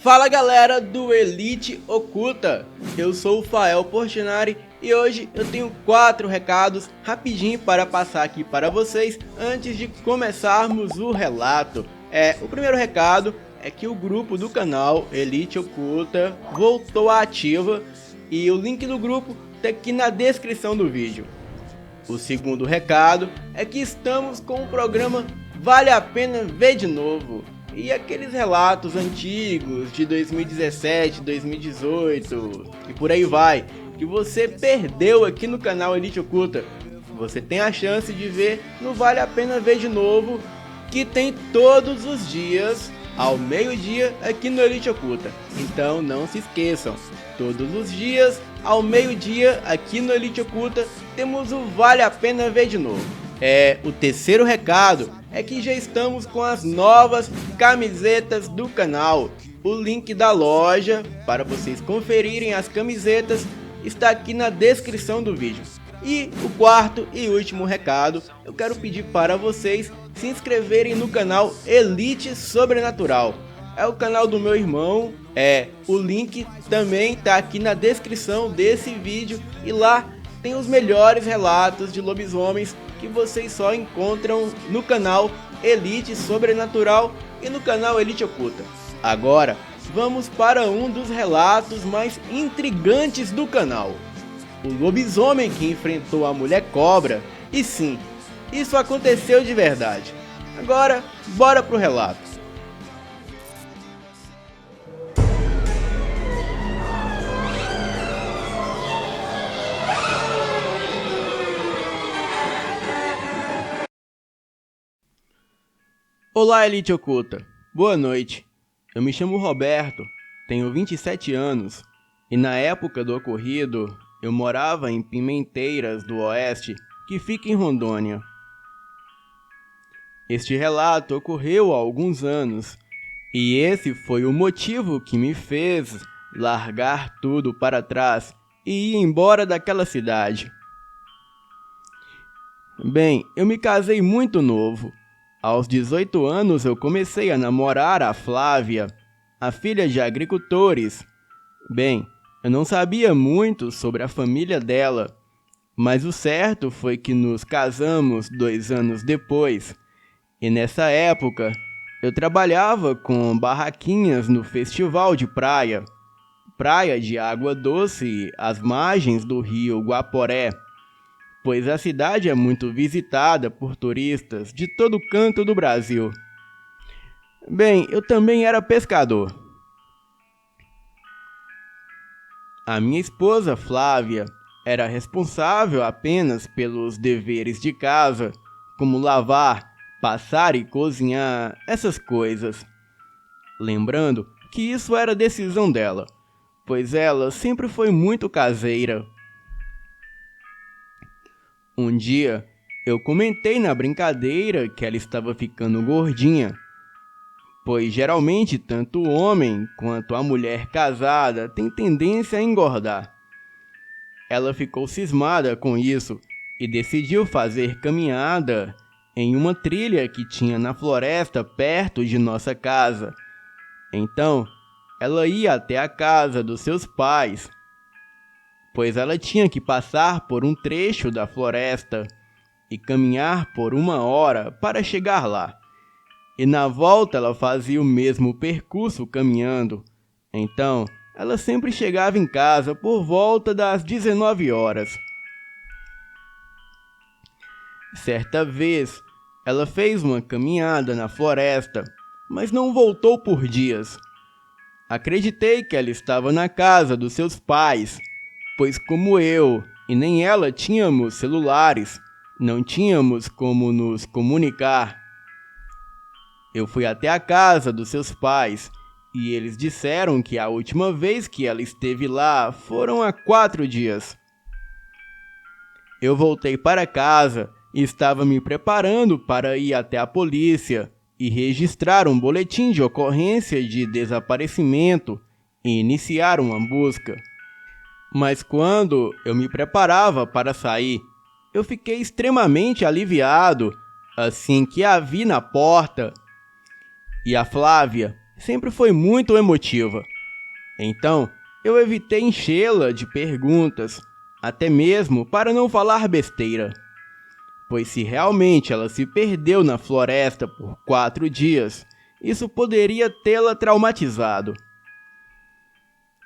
Fala galera do Elite Oculta, eu sou o Fael Portinari e hoje eu tenho 4 recados rapidinho para passar aqui para vocês antes de começarmos o relato. O primeiro recado é que o grupo do canal Elite Oculta voltou à ativa e o link do grupo está aqui na descrição do vídeo. O segundo recado é que estamos com o programa Vale a Pena Ver de Novo. E aqueles relatos antigos de 2017, 2018 e por aí vai, que você perdeu aqui no canal Elite Oculta, você tem a chance de ver no Vale a Pena Ver de Novo, que tem todos os dias ao meio-dia aqui no Elite Oculta. Então não se esqueçam, todos os dias ao meio-dia aqui no Elite Oculta temos o Vale a Pena Ver de Novo. O terceiro recado é que já estamos com as novas camisetas do canal. O link da loja para vocês conferirem as camisetas está aqui na descrição do vídeo. E o quarto e último recado, eu quero pedir para vocês se inscreverem no canal Elite Sobrenatural. É o canal do meu irmão, o link também está aqui na descrição desse vídeo e lá tem os melhores relatos de lobisomens que vocês só encontram no canal Elite Sobrenatural e no canal Elite Oculta. Agora, vamos para um dos relatos mais intrigantes do canal. O lobisomem que enfrentou a mulher cobra. E sim, isso aconteceu de verdade. Agora, bora pro relato. Olá Elite Oculta, boa noite, eu me chamo Roberto, tenho 27 anos e na época do ocorrido eu morava em Pimenteiras do Oeste, que fica em Rondônia. Este relato ocorreu há alguns anos e esse foi o motivo que me fez largar tudo para trás e ir embora daquela cidade. Bem, eu me casei muito novo. Aos 18 anos eu comecei a namorar a Flávia, a filha de agricultores. Bem, eu não sabia muito sobre a família dela, mas o certo foi que nos casamos 2 anos depois. E nessa época, eu trabalhava com barraquinhas no festival de praia de água doce às margens do rio Guaporé, pois a cidade é muito visitada por turistas de todo canto do Brasil. Bem, eu também era pescador. A minha esposa Flávia era responsável apenas pelos deveres de casa, como lavar, passar e cozinhar, essas coisas. Lembrando que isso era decisão dela, pois ela sempre foi muito caseira. Um dia, eu comentei na brincadeira que ela estava ficando gordinha, pois geralmente tanto o homem quanto a mulher casada tem tendência a engordar. Ela ficou cismada com isso e decidiu fazer caminhada em uma trilha que tinha na floresta perto de nossa casa. Então, ela ia até a casa dos seus pais, pois ela tinha que passar por um trecho da floresta e caminhar por 1 hora para chegar lá. E na volta ela fazia o mesmo percurso caminhando. Então, ela sempre chegava em casa por volta das 19 horas. Certa vez, ela fez uma caminhada na floresta, mas não voltou por dias. Acreditei que ela estava na casa dos seus pais, pois como eu e nem ela tínhamos celulares, não tínhamos como nos comunicar. Eu fui até a casa dos seus pais e eles disseram que a última vez que ela esteve lá foram há 4 dias. Eu voltei para casa e estava me preparando para ir até a polícia e registrar um boletim de ocorrência de desaparecimento e iniciar uma busca. Mas quando eu me preparava para sair, eu fiquei extremamente aliviado assim que a vi na porta. E a Flávia, sempre foi muito emotiva. Então, eu evitei enchê-la de perguntas, até mesmo para não falar besteira. Pois se realmente ela se perdeu na floresta por 4 dias, isso poderia tê-la traumatizado.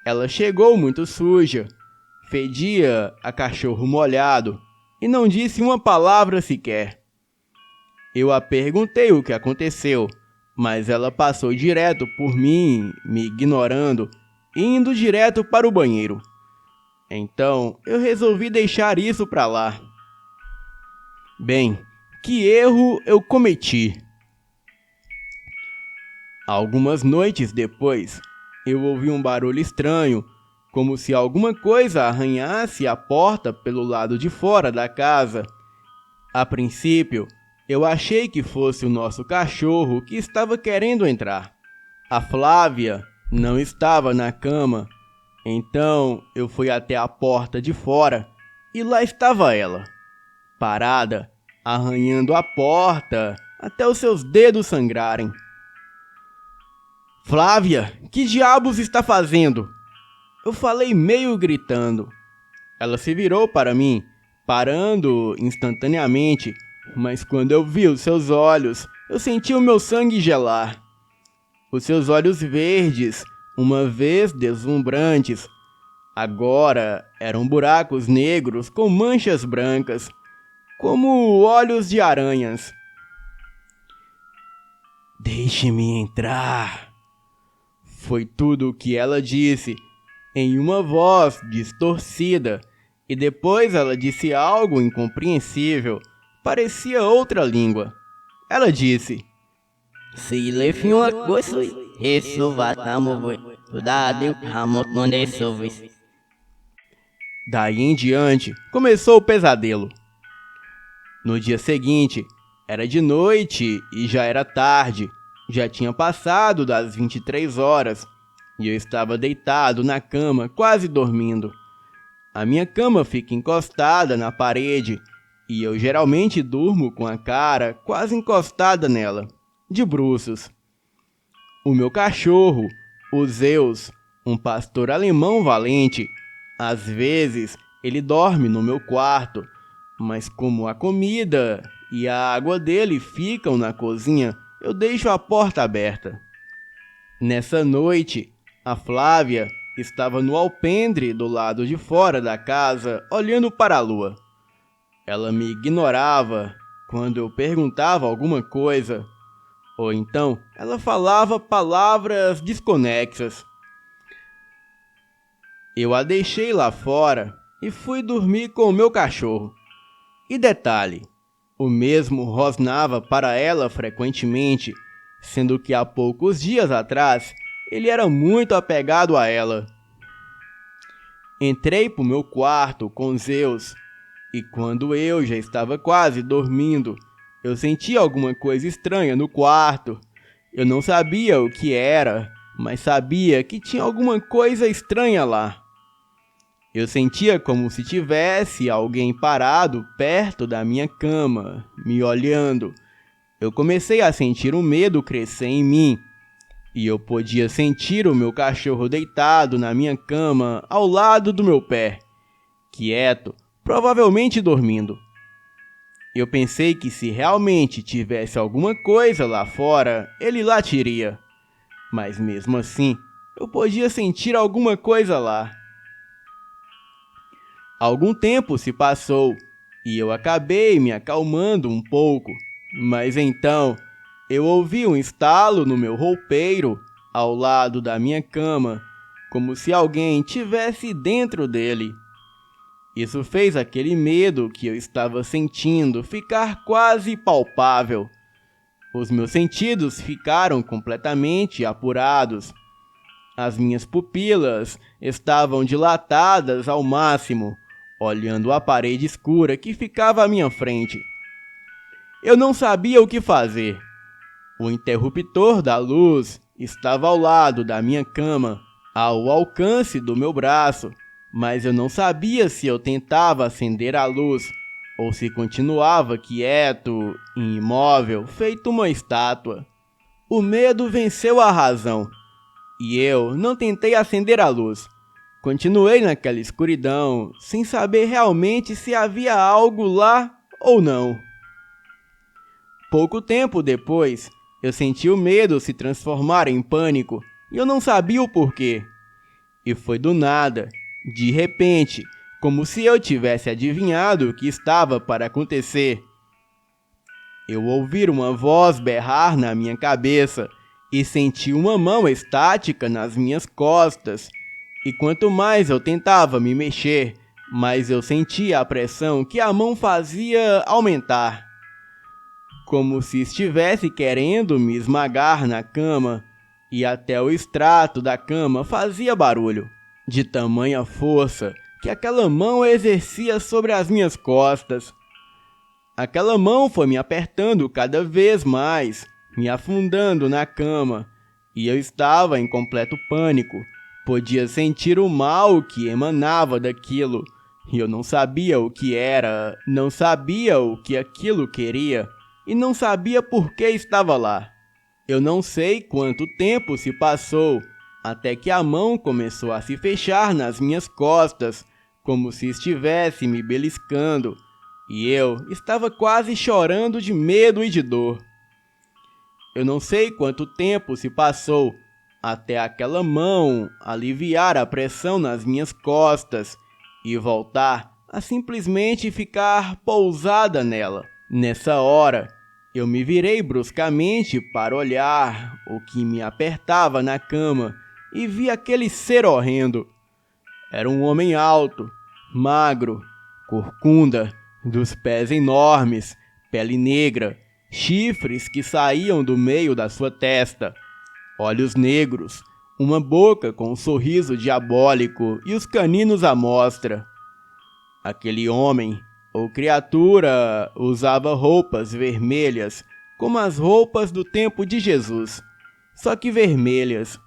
Ela chegou muito suja, fedia a cachorro molhado e não disse uma palavra sequer. Eu a perguntei o que aconteceu, mas ela passou direto por mim, me ignorando e indo direto para o banheiro. Então, eu resolvi deixar isso para lá. Bem, que erro eu cometi! Algumas noites depois, eu ouvi um barulho estranho, como se alguma coisa arranhasse a porta pelo lado de fora da casa. A princípio, eu achei que fosse o nosso cachorro que estava querendo entrar. A Flávia não estava na cama, então eu fui até a porta de fora e lá estava ela, parada, arranhando a porta até os seus dedos sangrarem. Flávia, que diabos está fazendo? Eu falei meio gritando. Ela se virou para mim, parando instantaneamente, mas quando eu vi os seus olhos, eu senti o meu sangue gelar. Os seus olhos verdes, uma vez deslumbrantes, agora eram buracos negros com manchas brancas, como olhos de aranhas. Deixe-me entrar. Foi tudo o que ela disse, em uma voz distorcida, e depois ela disse algo incompreensível, parecia outra língua. Ela disse: Se le fiuma coisa, isso vai tamover. Dade ramotone sovis. Daí em diante, começou o pesadelo. No dia seguinte, era de noite e já era tarde. Já tinha passado das 23 horas e eu estava deitado na cama, quase dormindo. A minha cama fica encostada na parede e eu geralmente durmo com a cara quase encostada nela, de bruços. O meu cachorro, o Zeus, um pastor alemão valente, às vezes ele dorme no meu quarto, mas como a comida e a água dele ficam na cozinha, eu deixo a porta aberta. Nessa noite, a Flávia estava no alpendre do lado de fora da casa, olhando para a lua. Ela me ignorava quando eu perguntava alguma coisa, ou então ela falava palavras desconexas. Eu a deixei lá fora e fui dormir com o meu cachorro. E detalhe, o mesmo rosnava para ela frequentemente, sendo que há poucos dias atrás ele era muito apegado a ela. Entrei para o meu quarto com Zeus e quando eu já estava quase dormindo, eu senti alguma coisa estranha no quarto. Eu não sabia o que era, mas sabia que tinha alguma coisa estranha lá. Eu sentia como se tivesse alguém parado perto da minha cama, me olhando. Eu comecei a sentir o medo crescer em mim, e eu podia sentir o meu cachorro deitado na minha cama ao lado do meu pé, quieto, provavelmente dormindo. Eu pensei que se realmente tivesse alguma coisa lá fora, ele latiria. Mas mesmo assim, eu podia sentir alguma coisa lá. Algum tempo se passou e eu acabei me acalmando um pouco, mas então eu ouvi um estalo no meu roupeiro ao lado da minha cama, como se alguém tivesse dentro dele. Isso fez aquele medo que eu estava sentindo ficar quase palpável. Os meus sentidos ficaram completamente apurados. As minhas pupilas estavam dilatadas ao máximo, olhando a parede escura que ficava à minha frente. Eu não sabia o que fazer. O interruptor da luz estava ao lado da minha cama, ao alcance do meu braço, mas eu não sabia se eu tentava acender a luz ou se continuava quieto e imóvel, feito uma estátua. o medo venceu a razão, e eu não tentei acender a luz. Continuei naquela escuridão, sem saber realmente se havia algo lá ou não. Pouco tempo depois, eu senti o medo se transformar em pânico, e eu não sabia o porquê. E foi do nada, de repente, como se eu tivesse adivinhado o que estava para acontecer. Eu ouvi uma voz berrar na minha cabeça e senti uma mão estática nas minhas costas. E quanto mais eu tentava me mexer, mais eu sentia a pressão que a mão fazia aumentar. Como se estivesse querendo me esmagar na cama, e até o extrato da cama fazia barulho, de tamanha força que aquela mão exercia sobre as minhas costas. Aquela mão foi me apertando cada vez mais, me afundando na cama, e eu estava em completo pânico. Podia sentir o mal que emanava daquilo, e eu não sabia o que era, não sabia o que aquilo queria, e não sabia por que estava lá. Eu não sei quanto tempo se passou, até que a mão começou a se fechar nas minhas costas, como se estivesse me beliscando, e eu estava quase chorando de medo e de dor. Eu não sei quanto tempo se passou, até aquela mão aliviar a pressão nas minhas costas e voltar a simplesmente ficar pousada nela. Nessa hora, eu me virei bruscamente para olhar o que me apertava na cama e vi aquele ser horrendo. Era um homem alto, magro, corcunda, dos pés enormes, pele negra, chifres que saíam do meio da sua testa, olhos negros, uma boca com um sorriso diabólico e os caninos à mostra. Aquele homem, ou criatura, usava roupas vermelhas, como as roupas do tempo de Jesus, só que vermelhas.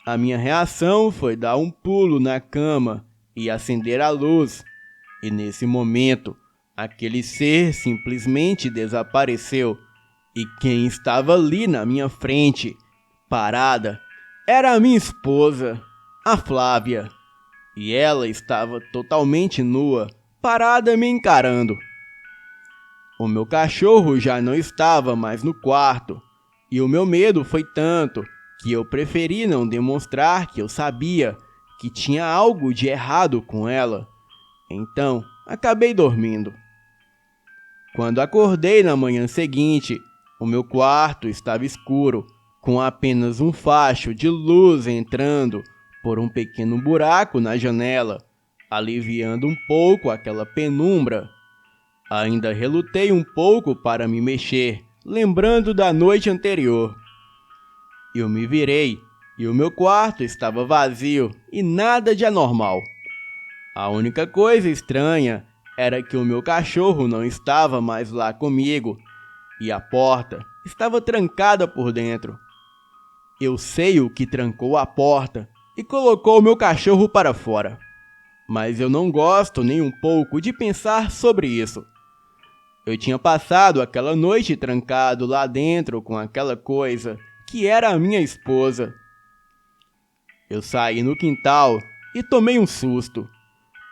A minha reação foi dar um pulo na cama e acender a luz, e nesse momento, aquele ser simplesmente desapareceu, e quem estava ali na minha frente, parada, era a minha esposa, a Flávia, e ela estava totalmente nua, parada me encarando. O meu cachorro já não estava mais no quarto, e o meu medo foi tanto que eu preferi não demonstrar que eu sabia que tinha algo de errado com ela. Então, acabei dormindo. Quando acordei na manhã seguinte, o meu quarto estava escuro, com apenas um facho de luz entrando por um pequeno buraco na janela, aliviando um pouco aquela penumbra. Ainda relutei um pouco para me mexer, lembrando da noite anterior. Eu me virei e o meu quarto estava vazio e nada de anormal. A única coisa estranha era que o meu cachorro não estava mais lá comigo e a porta estava trancada por dentro. Eu sei o que trancou a porta e colocou o meu cachorro para fora, mas eu não gosto nem um pouco de pensar sobre isso. Eu tinha passado aquela noite trancado lá dentro com aquela coisa que era a minha esposa. Eu saí no quintal e tomei um susto,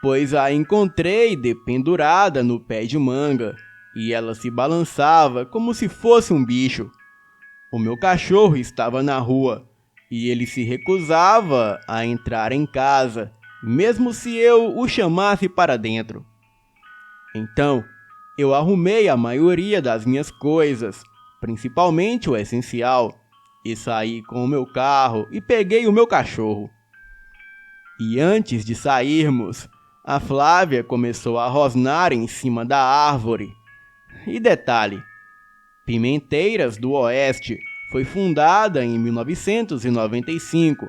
pois a encontrei dependurada no pé de manga, e ela se balançava como se fosse um bicho. O meu cachorro estava na rua, e ele se recusava a entrar em casa, mesmo se eu o chamasse para dentro. Então, eu arrumei a maioria das minhas coisas, principalmente o essencial, e saí com o meu carro e peguei o meu cachorro. E antes de sairmos, a Flávia começou a rosnar em cima da árvore. E detalhe, Pimenteiras do Oeste foi fundada em 1995.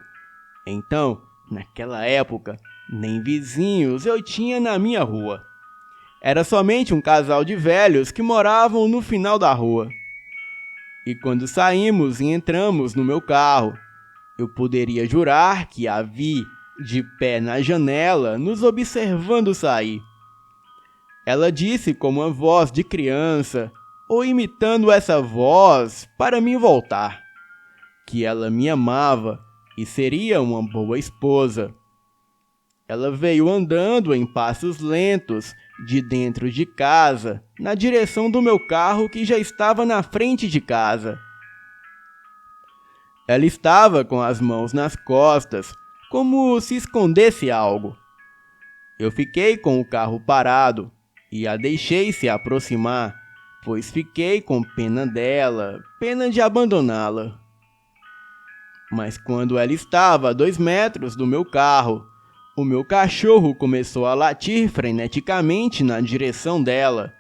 Então, naquela época, nem vizinhos eu tinha na minha rua. Era somente um casal de velhos que moravam no final da rua. E quando saímos e entramos no meu carro, eu poderia jurar que a vi de pé na janela, nos observando sair. Ela disse com uma voz de criança: ou imitando essa voz para me voltar, que ela me amava e seria uma boa esposa. Ela veio andando em passos lentos de dentro de casa, na direção do meu carro que já estava na frente de casa. Ela estava com as mãos nas costas, como se escondesse algo. Eu fiquei com o carro parado e a deixei se aproximar, pois fiquei com pena dela, pena de abandoná-la. Mas quando ela estava a 2 metros do meu carro, o meu cachorro começou a latir freneticamente na direção dela,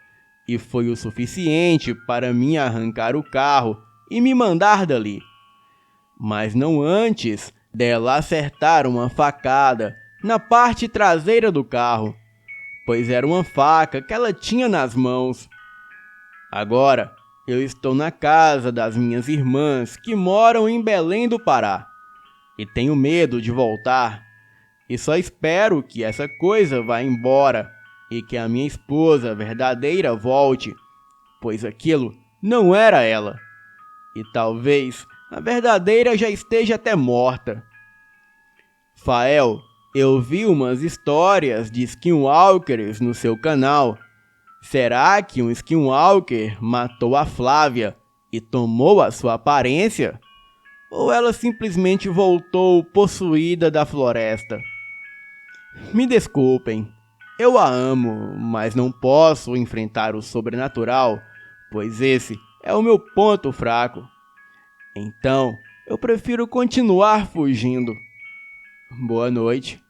e foi o suficiente para mim arrancar o carro e me mandar dali. Mas não antes dela acertar uma facada na parte traseira do carro, pois era uma faca que ela tinha nas mãos. Agora, eu estou na casa das minhas irmãs que moram em Belém do Pará, e tenho medo de voltar, e só espero que essa coisa vá embora e que a minha esposa verdadeira volte, pois aquilo não era ela, e talvez a verdadeira já esteja até morta. Fael, eu vi umas histórias de skinwalkers no seu canal. Será que um skinwalker matou a Flávia e tomou a sua aparência? Ou ela simplesmente voltou possuída da floresta? Me desculpem, eu a amo, mas não posso enfrentar o sobrenatural, pois esse é o meu ponto fraco. Então, eu prefiro continuar fugindo. Boa noite.